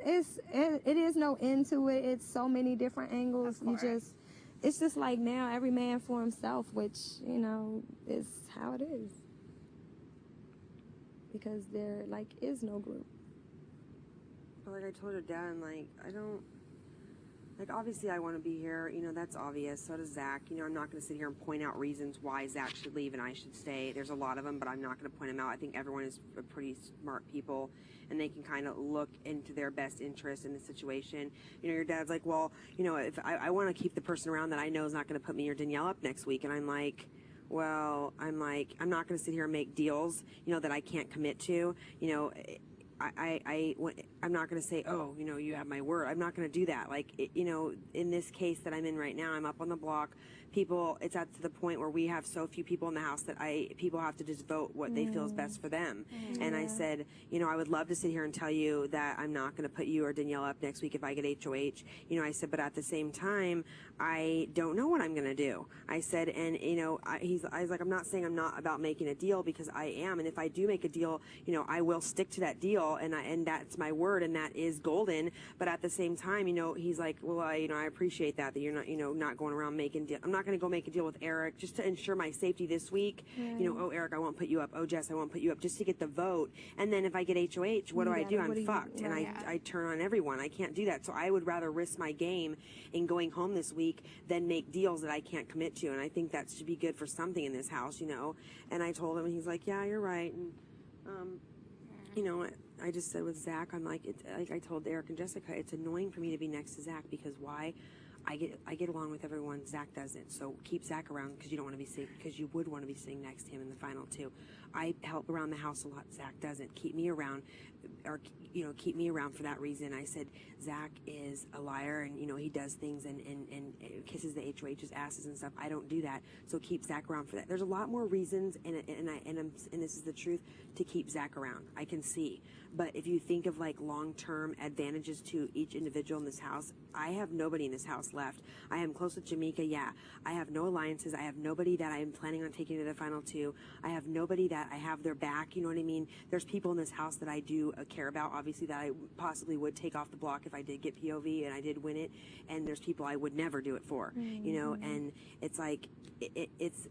it is no end to it. It's so many different angles. It's just like now every man for himself, which, you know, is how it is. Because there, like, is no group. But like I told her dad, I'm like, I don't, like, obviously I want to be here, you know, that's obvious, so does Zach. You know, I'm not going to sit here and point out reasons why Zach should leave and I should stay. There's a lot of them, but I'm not going to point them out. I think everyone is a pretty smart people, and they can kind of look into their best interest in the situation. You know, your dad's like, well, you know, if I want to keep the person around that I know is not going to put me or Danielle up next week, and I'm like, well, I'm not going to sit here and make deals, you know, that I can't commit to, you know. I'm not going to say, oh, you know, you have my word. I'm not going to do that. Like, you know, in this case that I'm in right now, I'm up on the block. People, it's at the point where we have so few people in the house that people have to just vote what they feel is best for them. And I said, you know, I would love to sit here and tell you that I'm not going to put you or Danielle up next week if I get HOH. You know, I said, but at the same time, I don't know what I'm going to do. I said, and, you know, I was like, I'm not saying I'm not about making a deal, because I am. And if I do make a deal, you know, I will stick to that deal, and that's my word, and that is golden. But at the same time, you know, he's like, well, you know, I appreciate that you're not, you know, not going around making deals. I'm not going to go make a deal with Eric just to ensure my safety this week. You know, oh, Eric, I won't put you up. Oh, Jess, I won't put you up, just to get the vote. And then if I get HOH, what do I do? I'm fucked. And I turn on everyone. I can't do that. So I would rather risk my game in going home this week than make deals that I can't commit to. And I think that should be good for something in this house, you know. And I told him, and he's like, yeah, you're right. And, you know, I just said with Zach, I'm like, like I told Eric and Jessica, it's annoying for me to be next to Zach, because why? I get along with everyone. Zach doesn't. So keep Zach around, because you don't want to be sitting, because you would want to be sitting next to him in the final two. I help around the house a lot. Zach doesn't. Keep me around, or, you know, keep me around for that reason. I said, Zach is a liar, and, you know, he does things and kisses the HOH's asses and stuff. I don't do that. So keep Zach around for that. There's a lot more reasons, and this is the truth, to keep Zach around. I can see. But if you think of like long-term advantages to each individual in this house, I have nobody in this house left. I am close with Jamaica, yeah. I have no alliances. I have nobody that I am planning on taking to the final two. I have nobody that I have their back, you know what I mean? There's people in this house that I do care about, obviously, that I possibly would take off the block if I did get POV and I did win it. And there's people I would never do it for, you know? And it's like, it's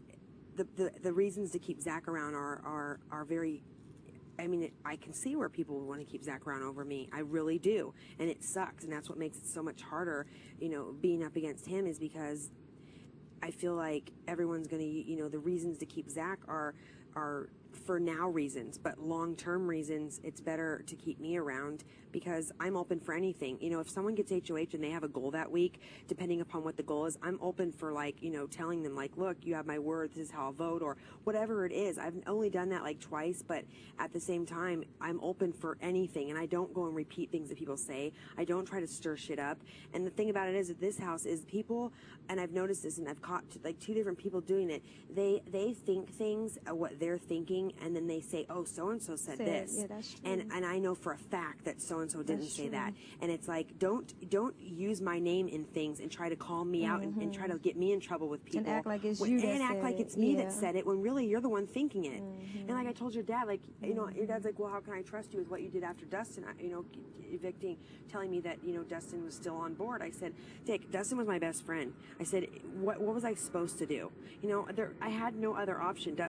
the reasons to keep Zach around are very, I mean, I can see where people would want to keep Zach around over me. I really do. And it sucks. And that's what makes it so much harder, you know, being up against him, is because I feel like everyone's going to, you know, the reasons to keep Zach are for now reasons, but long-term reasons, it's better to keep me around, because I'm open for anything. You know, if someone gets HOH and they have a goal that week, depending upon what the goal is, I'm open for, like, you know, telling them, like, look, you have my word, this is how I'll vote, or whatever it is. I've only done that like twice, but at the same time, I'm open for anything, and I don't go and repeat things that people say. I don't try to stir shit up. And the thing about it is, at this house, is people, and I've noticed this, and I've caught like two different people doing it, they think things, what they're thinking, and then they say, oh, so-and-so said this. Yeah, that's true. And I know for a fact that so-and-so didn't say true. that. And it's like, don't use my name in things and try to call me out and try to get me in trouble with people. And act like it's you that And act said like it. it's me that said it, when really you're the one thinking it. And like I told your dad, like, you know, your dad's like, well, how can I trust you with what you did after Dustin, you know, evicting, telling me that, you know, Dustin was still on board. I said, Dick, Dustin was my best friend. I said, what was I supposed to do? You know, I had no other option.